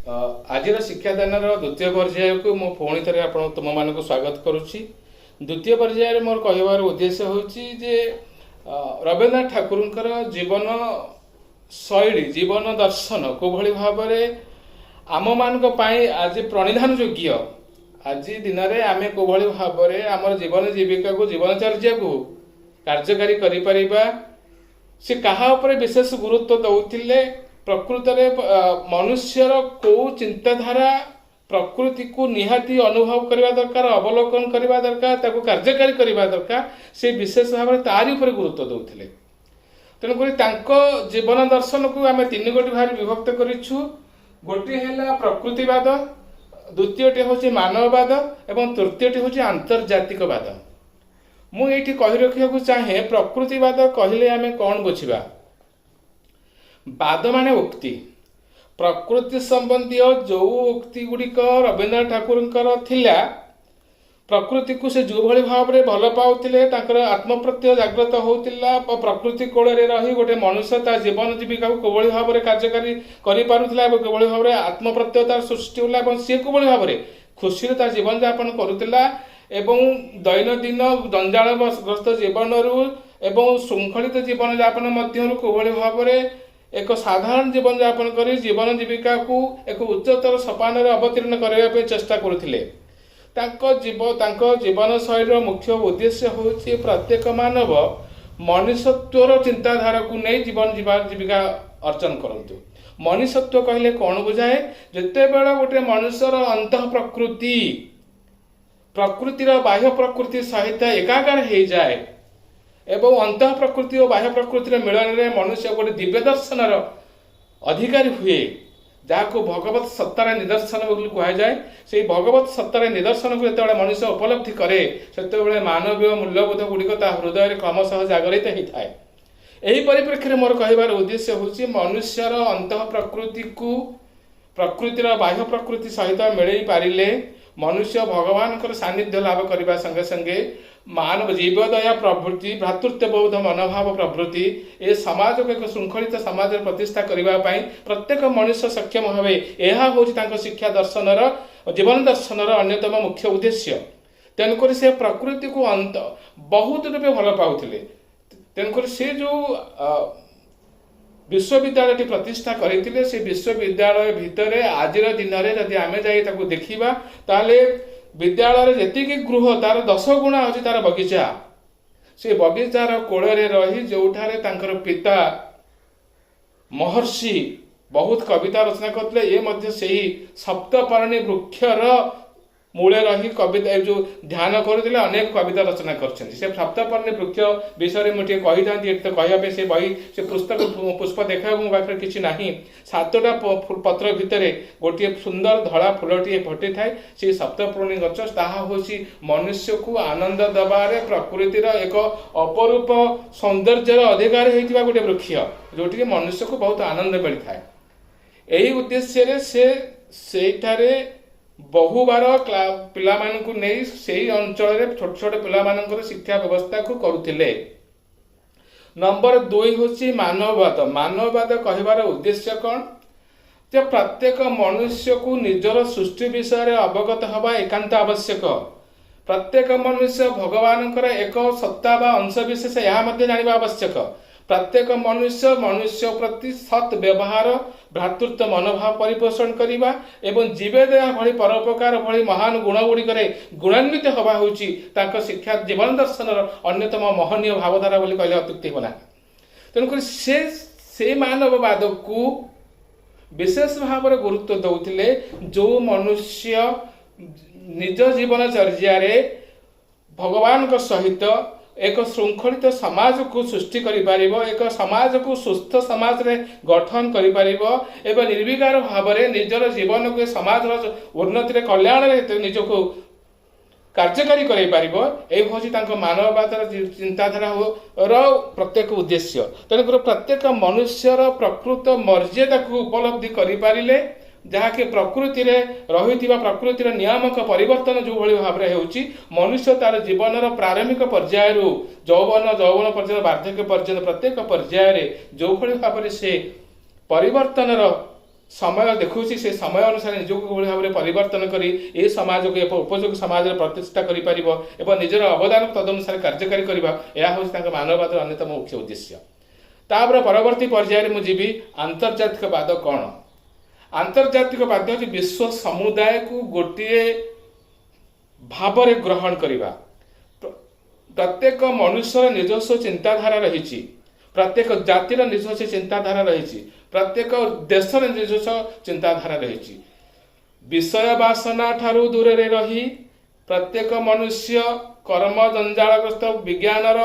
आज शिक्षादान द्वितीय पर्याय को मु पुणी थे तुम मान स्वागत करुच्ची। द्वितीय पर्याय मोर कहबार उद्देश्य हूँ रवीन्द्रनाथ ठाकुर जीवन शैली जीवन दर्शन को भाव आम मान आज प्रणिधान योग्य आज दिन में आम को भाव आम जीवन जीविका को जीवनचर्या को कार्यकारी करिपरिबा से कहा उपरे विशेष गुरुत्व दौथिले प्रकृत मनुष्यर को चिंताधारा प्रकृति को निहाती अनुभव करने दरकार अवलोकन करने दरकार ताको कार्यकारी करने दरकार से विशेष भाव में तारी उपर गुरुत्व दौथिले। तेणुक जीवन दर्शन को आम तीन गोटी भाग विभक्त करिछु। गोटे है प्रकृतिवाद, द्वितीयटी हूँ मानववाद एवं तृतीयटी हूँ आंतर्जातिकवाद। मुझे कही रखा चाहे प्रकृतिवाद कहले आम कौन बुझा। वाद माने उक्ति प्रकृति संबंधी जो उक्ति गुड़िक रवीन्द्रनाथ ठाकुर थिला प्रकृति को से जो भली भाव में भल पाउथिले आत्मप्रत्यय जागृत होता प्रकृति कोल रही गोटे मनुष्य ता जीवन जीविका को कोभली भाव में कार्यकारी करि पारुथिला कोभली भाव में आत्मप्रत्यय तार सृष्टि होला सी कोभली भाव में खुशी ता जीवन यापन करुथिला एवं दैनंदिन जंजालग्रस्त जीवन एवं श्रृंखलित जीवन यापन मध्य कोभली भाव में एक साधारण जीवन यापन कर जीवन जीविका को एक उच्चतर सोपान अवतीर्ण करने चेष्टा करुथिले। जीवन शैली मुख्य उद्देश्य हूँ प्रत्येक मानव मनुष्यत्वर चिंताधारा को नहीं जीवन जीविका अर्जन करंतु। मनुष्यत्व कहले कौन बुझाए जिते बेला गोटे मनुष्यर अंत प्रकृतिर बाह्य प्रकृति सहित एकाकार हो जाए एवं अंत प्रकृति और बाह्य प्रकृतिर मिलन में मनुष्य गोटे दिव्य दर्शन अधिकारी हुए जहाँ भगवत सत्तार निदर्शन कह जाए से भगवत सत्तार निदर्शन को जो मनुष्य उपलब्धि करे से मानवीय मूल्यबोध गुड़िक हृदय क्रमशः जागरित होता है। यही परिप्रेक्षी मोर कहबार उद्देश्य हूँ मनुष्यर अंत प्रकृति को प्रकृतिर बाह्य प्रकृति सहित मिलई पारिले मनुष्य भगवान सानिध्य लाभ करने संगे संगे मानव जीवदया प्रवृत्ति भ्रातृत्वबोध मनोभाव प्रवृत्ति ए समाज को एक श्रृंखलित समाज प्रतिष्ठा करने प्रत्येक मनुष्य सक्षम हे यह हूँ शिक्षा दर्शन जीवन दर्शन अन्यतम मुख्य उद्देश्य। तेणुक से प्रकृति को अंत बहुत रूपे भल पाउथिले। तेणुक से जो विश्वविद्यालय प्रतिष्ठा करते से विश्वविद्यालय भितर आज दिन में जदि आम जा देखा ताले विद्यालय जेतिक गृह तार 10 गुणा अच्छी तार बगीचा से बगीचार कोल रही जो पिता महर्षि बहुत कविता रचना करते ये से सप्तपर्णी वृक्षर मूले रही कविता जो ध्यान करुले अनेक कविता रचना कर सप्तपर्णी वृक्ष विषय मुझे कही था तो कहवाई से बही से पुस्तक पुष्प देखा मो पाखे किसी ना 7टा पत्र भितर गोटे सुंदर धड़ा फुलटे फटे थाए से सप्तपर्णी गच ताहा हूँ मनुष्य को आनंद दबारे प्रकृतिर एक अपरूप सौंदर्यर अधिकार होता गोटे वृक्ष जोटि मनुष्य को बहुत आनंद मिलता है। यही उद्देश्य से बहु बार पिला मानकु नहीं सही अंचल छोट छोट पिला शिक्षा व्यवस्था को करुथिले। नंबर 2 हूँ मानववाद। मानववाद कहबार उद्देश्य कौन जे प्रत्येक मनुष्य को निजर सृष्टि विषय अवगत हवा एकांत आवश्यक। प्रत्येक मनुष्य भगवान एक सत्ता व अंश विशेष यह जाना आवश्यक। प्रत्येक मनुष्य प्रति सत् व्यवहार भ्रातृत्व मनोभाव परिपोषण करने एवं जीवदया भली परोपकार भली महान गुण गुड़िक गुणान्वित हवा हूँ शिक्षा जीवन दर्शन अन्यतम महनीय भावधारा बोली कहले अत्युक्ति होना। तेणुक से मानववाद को विशेष भाव में गुरुत्व दौथिले जो मनुष्य निज जीवनचर्या भगवान सहित एक श्रृंखलित समाज को सृष्टि करिपार एक समाज को सुस्थ समाज रे गठन करिपार निर्विकार भाव में निजर जीवन को समाज उन्नति कल्याण निजको कार्यकारी कर मानववाद चिंताधारा प्रत्येक उद्देश्य। तेणुक प्रत्येक मनुष्यर प्रकृत मर्यादा को उपलब्धि करिपारिले जहाँकि प्रकृति रही प्रकृतिर नियामक परिवर्तन जो भाई भाव में होची मनुष्य तार जीवन प्रारंभिक पर्याय यौवन पर्याय वार्धक्य पर्यंत प्रत्येक पर्याय जो भाई भाव से परिवर्तन समय देखुची से समय अनुसार निजक किभଳି भाବରେ परिवर्तन करी ए समाज को एक उपयोगी समाज रे प्रतिष्ठा करि परिबो एवं निजर अवदान तदनुसार कार्यकारी करबा या होछि तांका मानववाद अन्यतम मुख्य उद्देश्य। तापर परवर्ती पर्याय रे मु जीवी आंतर्जातिकवाद कौन। आंतर्जातिकवाद होछि विश्व समुदाय को गोटे भाव रे ग्रहण करिबा। प्रत्येक मनुष्यर निजस्व चिंताधारा रही, प्रत्येक जातिर निजस्व चिंताधारा रही, प्रत्येक देशर निजस्व चिंताधारा रही। विषय वासना ठारू दूर रे रही प्रत्येक मनुष्य कर्म जंजालग्रस्त विज्ञानर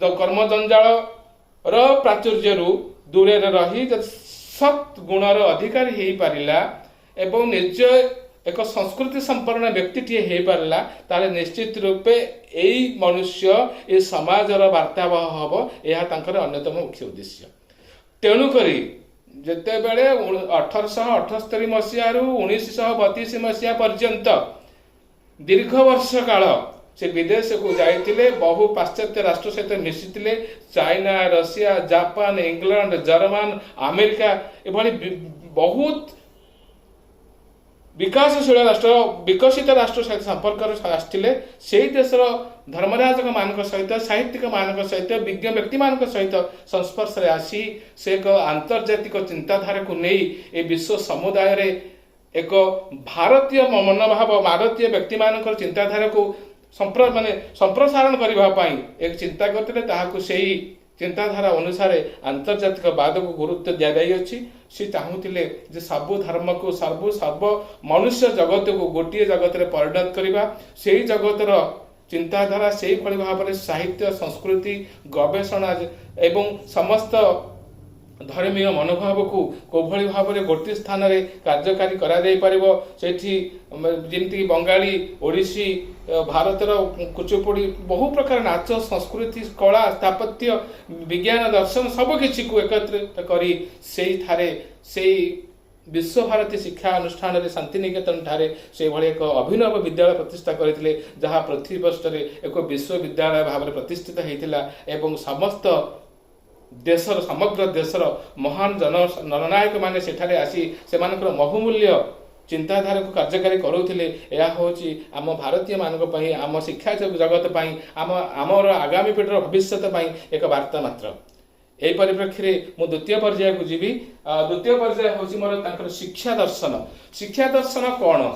कर्म जंजाल प्राचुर्य दूर रे रही सत् गुणर अधिकारी हो पारिला एवं निज एक संस्कृति संपन्न व्यक्तिटीए हो पारा ताले निश्चित रूपे यही मनुष्य ये समाजर वार्तावह हम यह अन्यतम मुख्य उद्देश्य। तेणुकरी जितेबले 1878 मसीह 1932 मसीहा पर्यंत दीर्घ वर्ष काल से विदेश को जाइतिले, बहु पाश्चात्य राष्ट्र सहित मिशितिले, China, Russia, Japan, England, German, America एभली बहुत विकासशील राष्ट्र विकसित राष्ट्र सहित संपर्क आसते से देशर धर्मराजक मान सहित साहित्यिक मान सहित विज्ञ व्यक्ति मान सहित संस्पर्श आसी से एक आंतर्जातिक चिंताधारा को नहीं ए विश्व समुदाय रे एक भारतीय मनोभाव भारतीय व्यक्ति मान चिंताधारा को संप्रसारण करने एक चिंता करते सही चिंताधारा अनुसार आंतर्जातिक वाद को गुरुत्व दि जाइए। सी चाहूले जे सबु धर्म को सर्व मनुष्य जगत को गोटे जगत में परिणत करवा, से जगतर चिंताधारा से भाव में साहित्य संस्कृति गवेषणा एवं समस्त धर्मीय मनोभाव को कोभली भाव में गोटे स्थान में कार्यकारी जमी बंगाली ओडिसी भारतर कुचिपुड़ी बहु प्रकार नाच संस्कृति कला स्थापत्य विज्ञान दर्शन सबकि को एकत्रित करी से विश्व भारती शिक्षा अनुष्ठान शांतिनिकेतन ठारे से भली एक अभिनव विद्यालय प्रतिष्ठा करते जहाँ पृथ्वी पृष्ठ एक विश्वविद्यालय भाव में प्रतिष्ठित होता एवं समस्त देशर समग्र देशर महान जननायक माने सेठारे आसी सेमानकर बहुमूल्य चिंताधारा को कार्यकारी करूथिले। यह होची आम भारतीय मानक पई आम शिक्षा जगत पई आमर आगामी पीढ़ीर भविष्यत पई एक वार्ता मात्र। यही परिप्रेक्षी में मु द्वितीय पर्याय को जीवी। द्वितीय पर्याय होची मोर तांकर शिक्षा दर्शन। शिक्षा दर्शन कौन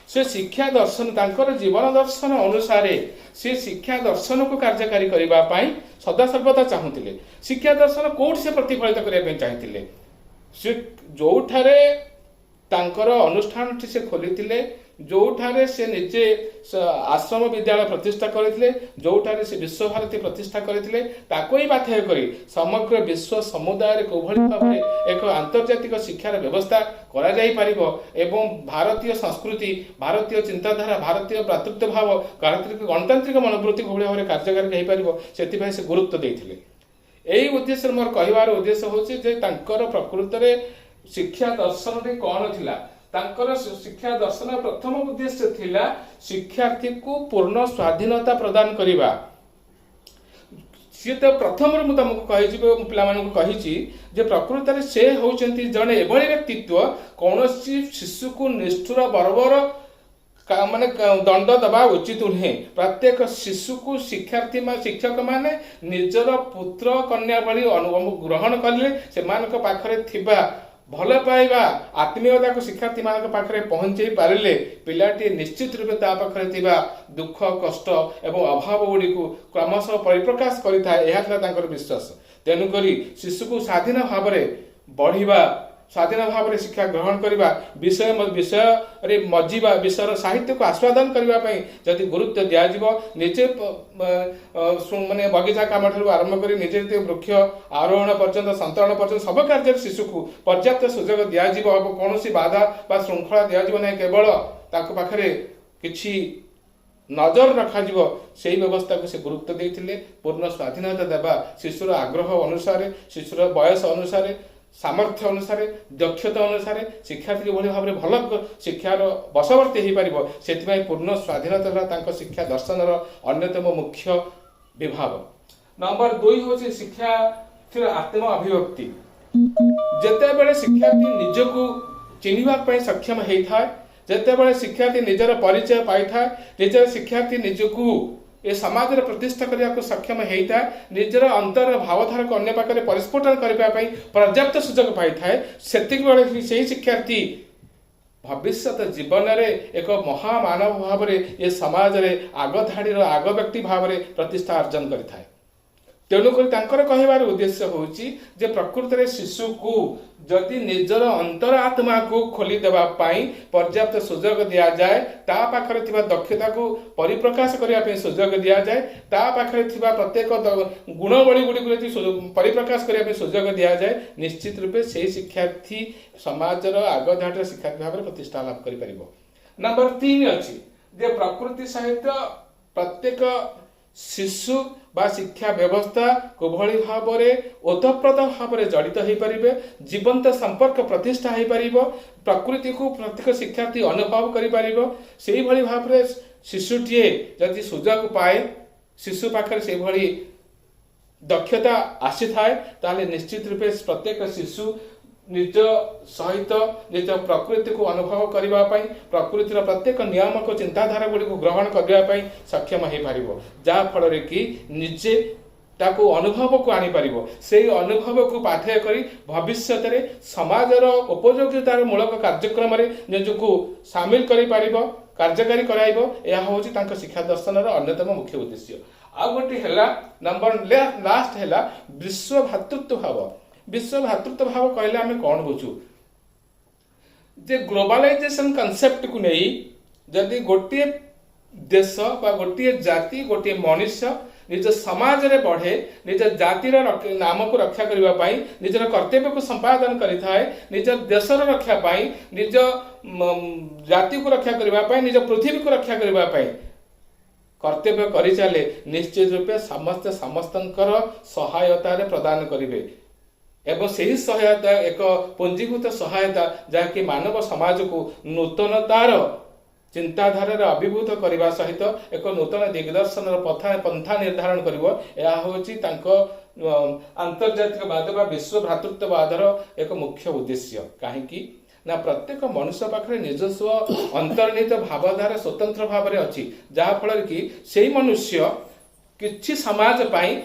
से शिक्षा दर्शन तांकर जीवन दर्शन अनुसार से शिक्षा दर्शन को कार्यकारी करने सदा सर्वदा चाहूले। शिक्षा दर्शन कौट से प्रतिफलित करने चाहते से जो तांकर अनुष्ठान से खोली जोठारे से निजे आश्रम विद्यालय प्रतिष्ठा करते जोठारे से विश्व भारती प्रतिष्ठा करते ताको ही बाध्य करी समग्र विश्व समुदाय कोभली भाव में एक आंतर्जातिक शिक्षार व्यवस्था करा जाई परिबो एवं भारतीय संस्कृति भारतीय चिंताधारा भारतीय प्रातृत्व भाव गणतांत्रिक मनोवृत्ति कोभली भाव में कार्यकारी हो पारिबो सेतिपय से गुरुत्व देथिले। एही उद्देश्य मोर कहिवार उद्देश्य होछि जे तांकर प्रकृत रे शिक्षा दर्शन कौन थिला। तांकर शिक्षा दर्शन प्रथम उद्देश्य थिला शिक्षार्थी को पूर्ण स्वाधीनता प्रदान करिबा। सी तो प्रथम मु तुमको कहि पिला मानक कहि जे प्रकृत रे से होचंती जने एभली व्यक्तित्व कौनसी शिशु को निष्ठुर बर्बर माने दंड दबा उचित नुहे। प्रत्येक शिशु को शिक्षार्थी शिक्षक माने निजर पुत्र कन्या भली अनुभव ग्रहण कले से मानक पाखरे थिबा भल पाइबा आत्मीयता को शिक्षार्थी मान पाखे पहुंचे पारे पिलाटी निश्चित रूपे पाखे दुख कष्ट एवं अभाव गुड़ी को क्रमशः परिप्रकाश कर विश्वास। तेणुक शिशु को स्वाधीन भाव में बढ़िबा स्वाधीन भाव में शिक्षा ग्रहण करने विषय मजिबा विषय साहित्य को आस्वादन करने जदि गुरुत्व दिज्व निजे माने बगीचा काम ठार आरंभ कर निजे वृक्ष आरोहण पर्यंत संतरण पर्यंत सब कार्य शिशु को पर्याप्त सुजोग दिज्व कौन बाधा बा श्रृंखला दिज्व ना केवल पाखे किछि नजर रखा से व्यवस्था को से गुरुत्व देते पूर्ण स्वाधीनता देवा शिशुर आग्रह अनुसार शिशुर बयस अनुसार सामर्थ्य अनुसार दक्षता अनुसार शिक्षार्थी भली भाव में भल शिक्षार बशवर्ती हो पार से पूर्ण स्वाधीनता शिक्षा दर्शन अन्यतम मुख्य विभाग। नंबर 2 हूँ शिक्षार्थी आत्म अभिव्यक्ति। ଯେତେବେଳେ ଶିକ୍ଷାर्थୀ ନିଜକୁ ଚିହ୍ନିବା ପାଇଁ ସକ୍ଷମ ହେଇଥାଏ, ଯେତେବେଳେ ଶିକ୍ଷାर्थୀ ନିଜର ପରିଚୟ ପାଇଥାଏ, ନିଜର ଶିକ୍ଷାर्थୀ ନିଜକୁ ଏ ସମାଜରେ ପ୍ରତିଷ୍ଠା କରିବାକୁ ସକ୍ଷମ ହେଇଥାଏ, ନିଜର ଅନ୍ତର ଭାବଧାରାକୁ ଅନ୍ୟ ପାଖରେ ପରିସ୍ଫୁଟନ କରିବା ପାଇଁ ପର୍ଯ୍ୟାପ୍ତ ସୁଯୋଗ ପାଇଥାଏ, ସେତିକିବେଳେ ସେହି ଶିକ୍ଷାರ್ಥୀ ଭବିଷ୍ୟତ ଜୀବନରେ ଏକ ମହାମାନବ ଭାବରେ ଏ ସମାଜରେ ଆଗ ଧାଡ଼ିର ଆଗ ବ୍ୟକ୍ତି ଭାବରେ ପ୍ରତିଷ୍ଠା ଅର୍ଜନ କରିଥାଏ। ତେଣୁକରି ତାଙ୍କର କହିବାର ଉଦ୍ଦେଶ୍ୟ ହେଉଛି ଯେ ପ୍ରକୃତରେ ଶିଶୁକୁ ଯଦି ନିଜର ଅନ୍ତର ଆତ୍ମାକୁ ଖୋଲି ଦେବା ପାଇଁ ପର୍ଯ୍ୟାପ୍ତ ସୁଯୋଗ ଦିଆଯାଏ, ତା ପାଖରେ ଥିବା ଦକ୍ଷତାକୁ ପରିପ୍ରକାଶ କରିବା ପାଇଁ ସୁଯୋଗ ଦିଆଯାଏ, ତା ପାଖରେ ଥିବା ପ୍ରତ୍ୟେକ ଗୁଣବଳୀ ଗୁଡ଼ିକୁ ଯଦି ପରିପ୍ରକାଶ କରିବା ପାଇଁ ସୁଯୋଗ ଦିଆଯାଏ, ନିଶ୍ଚିତ ରୂପେ ସେହି ଶିକ୍ଷାର୍ଥୀ ସମାଜର ଆଗ ଧାଡ଼ିର ଶିକ୍ଷାର୍ଥୀ ଭାବରେ ପ୍ରତିଷ୍ଠା ଲାଭ କରିପାରିବ। ନମ୍ବର 3 ଅଛି ଯେ ପ୍ରକୃତି ସହିତ ପ୍ରତ୍ୟେକ ଶିଶୁ ବା ଶିକ୍ଷା ବ୍ୟବସ୍ଥା କିଭଳି ଭାବରେ ଓତପ୍ରୋତ ଭାବରେ ଜଡ଼ିତ ହୋଇପାରିବେ, ଜୀବନ୍ତ ସମ୍ପର୍କ ପ୍ରତିଷ୍ଠା ହୋଇପାରିବ, ପ୍ରକୃତିକୁ ପ୍ରତ୍ୟେକ ଶିକ୍ଷାର୍ଥୀ ଅନୁଭବ କରିପାରିବ। ସେଇଭଳି ଭାବରେ ଶିଶୁଟିଏ ଯଦି ସୁଯୋଗ ପାଏ, ଶିଶୁ ପାଖରେ ସେଇଭଳି ଦକ୍ଷତା ଆସିଥାଏ, ତାହେଲେ ନିଶ୍ଚିତ ରୂପେ ପ୍ରତ୍ୟେକ ଶିଶୁ ନିଜ ସହିତ ନିଜ ପ୍ରକୃତିକୁ ଅନୁଭବ କରିବା ପାଇଁ, ପ୍ରକୃତିର ପ୍ରତ୍ୟେକ ନିୟାମକ ଚିନ୍ତାଧାରା ଗୁଡ଼ିକୁ ଗ୍ରହଣ କରିବା ପାଇଁ ସକ୍ଷମ ହୋଇପାରିବ, ଯାହାଫଳରେ କି ନିଜେ ତାକୁ ଅନୁଭବକୁ ଆଣିପାରିବ। ସେଇ ଅନୁଭବକୁ ପାଥେୟ କରି ଭବିଷ୍ୟତରେ ସମାଜର ଉପଯୋଗିତାର ମୂଳକ କାର୍ଯ୍ୟକ୍ରମରେ ନିଜକୁ ସାମିଲ କରିପାରିବ, କାର୍ଯ୍ୟକାରୀ କରାଇବ। ଏହା ହେଉଛି ତାଙ୍କ ଶିକ୍ଷା ଦର୍ଶନର ଅନ୍ୟତମ ମୁଖ୍ୟ ଉଦ୍ଦେଶ୍ୟ। ଆଉ ଗୋଟେ ହେଲା ନମ୍ବର ଲାଷ୍ଟ ହେଲା ବିଶ୍ୱ ଭାତୃତ୍ୱ ଭାବ। विश्व भातृत्व भाव कहले आम कौन बुझू जे ग्लोबलाइजेशन कॉन्सेप्ट को नहीं जदि गोटे देश बा गोटे जाति गोटे मनुष्य निज समाज रे बढ़े, निज जातिर नाम को रक्षा करने पाई, निजर कर्तव्य को संपादन करिथाए, निज देशर रक्षा पाई, निज जाति को रक्षा करने पाई, निज पृथ्वी को रक्षा करने पाई कर्तव्य करि चले, निश्चित रूपे समस्त समस्तंकर सहायता रे प्रदान करिवे एवं सही सहायता एक पंजीकृत सहायता जहाँकि मानव समाज को नूतनतार चिंताधारा अभिभूत करने सहित एक नूतन दिग्दर्शन पंथा निर्धारण कर आंतर्जातिकवाद व विश्व भ्रातृत्ववादर एक मुख्य उद्देश्य। कहीं ना प्रत्येक मनुष्य पाखे निजस्व अंतर्निहित भावधारा स्वतंत्र भाव में अच्छी, जहाँफल कि से मनुष्य किछि समाज पाई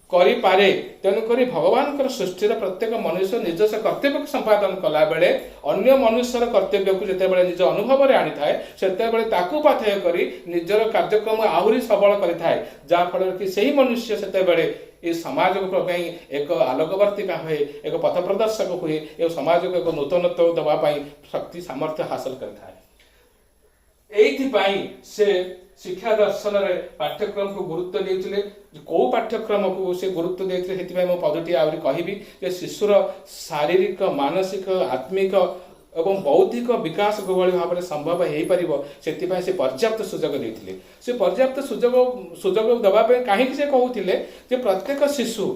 करिपारे। तेणुकरी भगवान सृष्टि प्रत्येक मनुष्य निजस्व कर्तव्य को संपादन कला बेले अन्य मनुष्यर कर्तव्य को जितेबाला निज अनुभव में आनी थाए सेतेबाला ताकू पाथेय करी निजर कार्यक्रम आहुरी सबल करिथाए, जहाँफल कि सही मनुष्य सेतेबाला ये समाज को एक आलोकवर्तिका हुए, एक पथ प्रदर्शक हुए, ये समाज को एक नूतनत्व दवाई शक्ति सामर्थ्य हासिल करिथाए। एइथिपाई से शिक्षा दर्शन रे पाठ्यक्रम को गुरुत्व देते, कौ पाठ्यक्रम को से गुरुत्व देते मो पदटी आहरी कहबी जे शिशुर शारीरिक मानसिक आत्मिक एवं बौद्धिक विकास किभଳି भाव संभव हो पार से पर्याप्त सुजोग देते। से पर्याप्त सुजोग दवाई कहीं से कहते जे प्रत्येक शिशु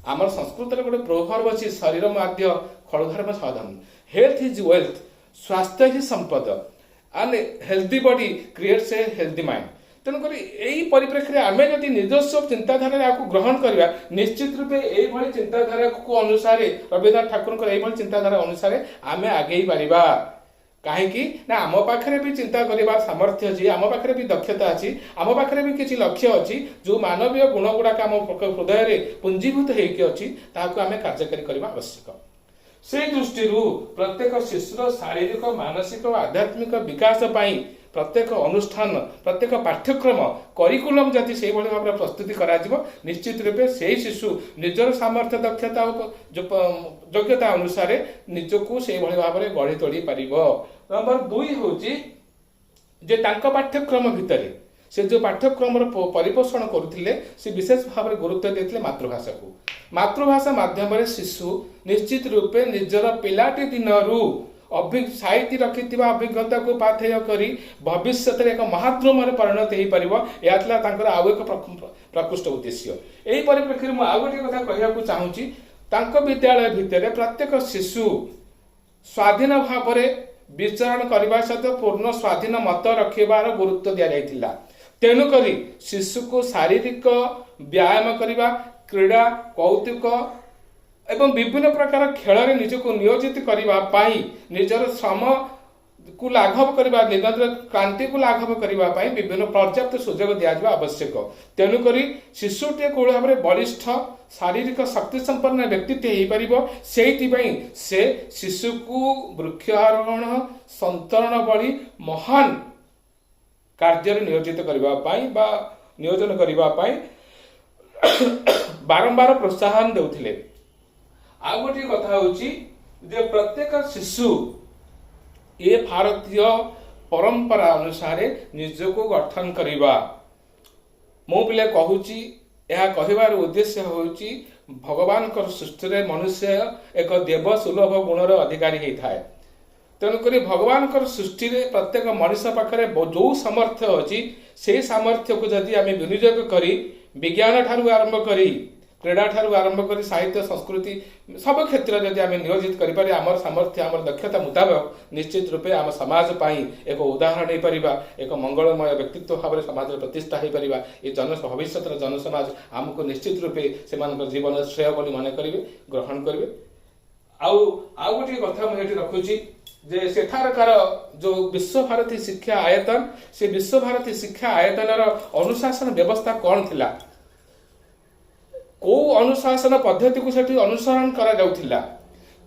आम संस्कृत गोटे प्रोभर्ब अच्छी शरीर मध्य खड़धर्म साधन, हेल्थ इज वेल्थ, स्वास्थ्य ही संपद and healthy body creates a healthy mind. तेणुक यही परिप्रेक्षी आम जदि निजस्व चिंताधारा ग्रहण करवा निश्चित रूपे यही चिंताधारा को अनुसार रवीन्द्रनाथ ठाकुर यही चिंताधारा अनुसार आम आगे पारिबा। कहीं ना आम पाखे भी चिंता कर सामर्थ्य अच्छी, आम पाखे भी दक्षता अच्छी, आम पाखे भी किसी लक्ष्य अच्छी जो मानवीय गुण गुड़ाक आम हृदय में पुंजीभूत होती आम कार्यकारी करने आवश्यक। से दृष्टि प्रत्येक शिशुर शारीरिक मानसिक और आध्यात्मिक विकास पाई प्रत्येक अनुष्ठान प्रत्येक पाठ्यक्रम करिकुलम जदि से भाव में प्रस्तुति करा निश्चित रूपे से शिशु निजर सामर्थ्य दक्षता योग्यता अनुसार निजको से भाव में गढ़ी तोड़ी पार। नंबर 2 हूँ जे तांका पाठ्यक्रम भितर से जो पाठ्यक्रम परिपोषण करुले से विशेष भाव में गुरुत्व देते मातृभाषा को। मातृभाषा माध्यम शिशु निश्चित रूपे निजर पिलाटी दिन साइती रखि अभिज्ञता को पाथेय करी भविष्य एक महाद्रोम परिणत हो पार। यह आउ एक प्रकृष्ट उद्देश्य। यही परिप्रेक्षी में आउ गोटे कथा कहना चाहूँगी विद्यालय भितर प्रत्येक शिशु स्वाधीन भाव में विचरण करने सहित पूर्ण स्वाधीन मत रखार गुरुत्व दि जाइथिला। तेणुकरी शिशु को शारीरिक व्यायाम करने क्रीड़ा कौतुक एवं विभिन्न प्रकार खेल निजक नियोजित करने निजर श्रम को लाघव करने निरंतर क्रांति को लाघव करने विभिन्न पर्याप्त सुजोग दिज्व आवश्यक। तेणुक शिशुटे कौन भाव में बलिष्ठ शारीरिक शक्ति संपन्न व्यक्तित्व हो पार से शिशु को वृक्षारोहण संतरण भली महान कार्य नियोजित करने नियोजन करने बारंबार प्रोत्साहन देउथिले। आ गोटे कथा होची जे प्रत्येक शिशु ये भारतीय परंपरा अनुसार निजको गठन करिबा मो पिले कहूची यह कहबार उद्देश्य होची भगवान सृष्टि रे मनुष्य एक देव सुलभ गुणर अधिकारी होता है। तेणुक भगवान सृष्टि रे प्रत्येक मनुष्य पाखे जो सामर्थ्य अच्छी से सामर्थ्य को जदि आम विनियोग करी विज्ञान ठारू आरंभ करी क्रीड़ा ठारू आरंभ करी साहित्य संस्कृति सब क्षेत्र में आम नियोजित करें आम सामर्थ्य आम दक्षता मुताबक निश्चित रूपे आम समाज पाई एक उदाहरण हो पारिबा एक मंगलमय व्यक्तित्व भाव में समाज प्रतिष्ठा हो पारिबा। ये भविष्य जनसमाज आमको निश्चित रूपे से जीवन श्रेय बोली मन करेंगे ग्रहण करेंगे। आउ गोटे कथा मुझे रखुची जे सेठारकार जो विश्व भारती शिक्षा आयतन से विश्व भारती शिक्षा आयतन अनुशासन व्यवस्था कौन थिला को अनुशासन पद्धति को सेठी अनुसरण करा जाउथिला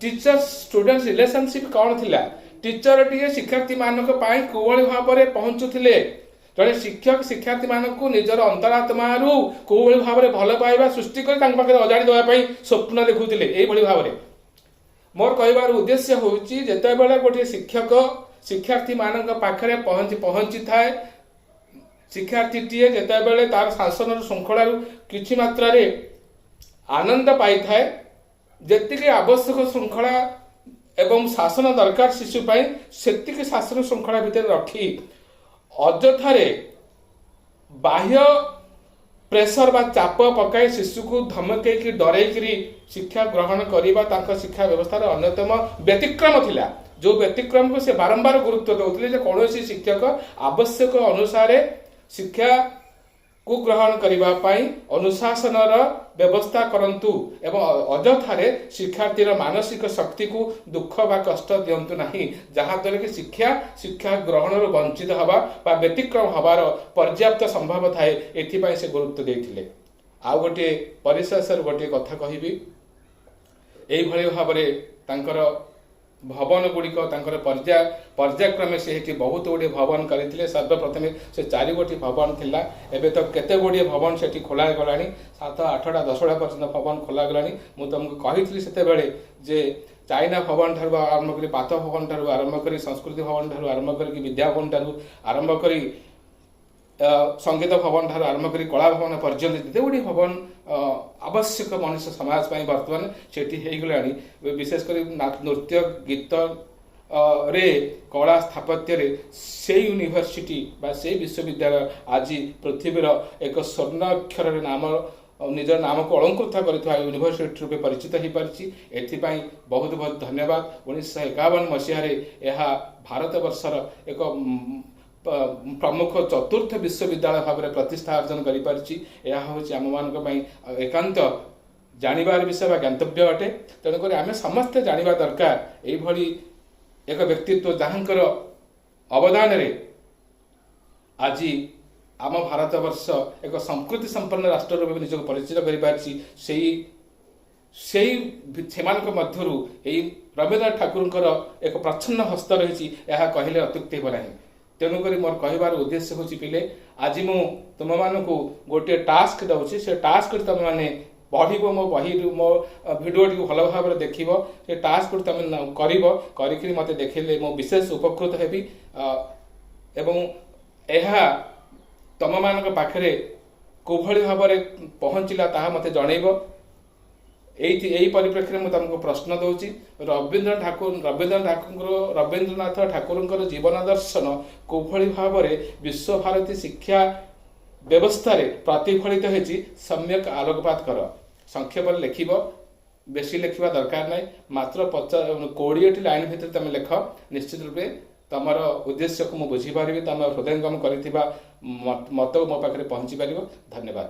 टीचर स्टूडेंट्स रिलेशनशिप कौन थिला टीचर टी शिक्षार्थी मानक पाई कोवଳି भाबरे पहुंचुथिले जड़े शिक्षक शिक्षार्थी मानक निजर अंतरात्मा रु कोवଳି भाबरे भल पाइबा सृष्टि कर तांक पाखे अजाड़ी देवा पई स्वप्न देखुथिले एई भली भाबरे। मोर कहबार उद्देश्य होची जेते बेले गोटे शिक्षक शिक्षार्थी मानक पाखरे पहुंची थाए शिक्षार्थी टीए जेते बेले तार शासन श्रृंखला किछि मात्रा रे आनंद पाई थाए जेतिके आवश्यक श्रृंखला एवं शासन दरकार शिशु पाई सेतिके शासन श्रृंखला भितर रखी अजथारे बाह्य प्रेसर बा चाप पकाई शिशु को धमकई डरई शिक्षा ग्रहण करवा तांका शिक्षा व्यवस्था अन्यतम व्यतिक्रम थिला जो व्यतिक्रम को से बारंबार गुरुत्व दौले कौन शिक्षक आवश्यक अनुसार शिक्षा को ग्रहण करने अनुशासन व्यवस्था करंतु एवं अजथारे शिक्षार्थीर मानसिक शक्ति को दुख बा कष्ट दिंतु नहीं जहाँद्वारा कि शिक्षा ग्रहण वंचित हवा बा व्यतिक्रम हबार पर्याप्त संभव थाए एथिपाई से गुरुत्व देथिले। आउ गोटे परिशेष गोटे कथा कहबी एई भली भाबरे तांकर भवन गुड़िक पर्यायक्रमे से बहुत गुड़े भवन करते सर्वप्रथम से 4 गोटी भवन थिला एबे तो केते गुड़े भवन से खोला गलानी 7 8टा 10टा पर्यंत भवन खोला गलानी। मु तुमको कही से जे चाइना भवन ठारू आरंभ करी पाथ भवन ठारू आरंभ करी संस्कृति भवन ठारू आरंभ करी विद्या भवन ठारू आरंभ करी संगीत भवन ठारू आरंभ करी कला भवन पर्यंत जेते गुड़ी भवन आवश्यक मनुष्य समाज पाई वर्तमान सेठी हेई गलानी विशेषकर नृत्य गीत रे कला स्थापत्य रे से यूनिवर्सिटी बा से विश्वविद्यालय आज पृथ्वीर एक स्वर्ण अक्षर नाम निजर नाम को अलंकृत करथिबा यूनिवर्सिटी रूपे परिचित हो पारिछि। एथिपाई बहुत बहुत धन्यवाद। 1951 मसीह यह भारत वर्षर एक प्रमुख चतुर्थ विश्वविद्यालय भाव में प्रतिष्ठा अर्जन कर एकांत जानिबार विषय ज्ञातव्य अटे। तेणुक आम समस्ते जानिबा दरकार यही एक व्यक्तित्व जहाँकर अवदान रे आज आम भारत वर्ष एक संस्कृति संपन्न राष्ट्र रूप में निजक परिचित कर रवींद्रनाथ ठाकुर एक प्रच्छन्न हस्त रही कहले अत्युक्ति हो ना। तेणुक मोर कहबार उद्देश्य हूँ पिले आज मु तुम मान को गोटे टास्क दूसरी से टास्क तुम मैंने पढ़ो मो बही मो भिडियो टी भल भाव में देख से टास्क तुम कर मत देखले मो विशेष उपकृत हेबी एवं यह तुम मान पाखे कोभली भाव में पहुँचला ता मत जनइब। यही परिप्रेक्षी में तुमको प्रश्न दूसरी रवींद्रनाथ ठाकुर जीवन दर्शन कोभली भाव में विश्व भारती शिक्षा व्यवस्था प्रतिफलित होती सम्यक आलोकपात कर। संक्षेप लिख बेसी लिखा दरकार ना मात्र 20 लाइन भितर तुम लिख निश्चित रूपे तुम उद्देश्य को मुझे बुझीपारि तुम हृदयंगम कर मत मो पाखे पहुँची पार। धन्यवाद।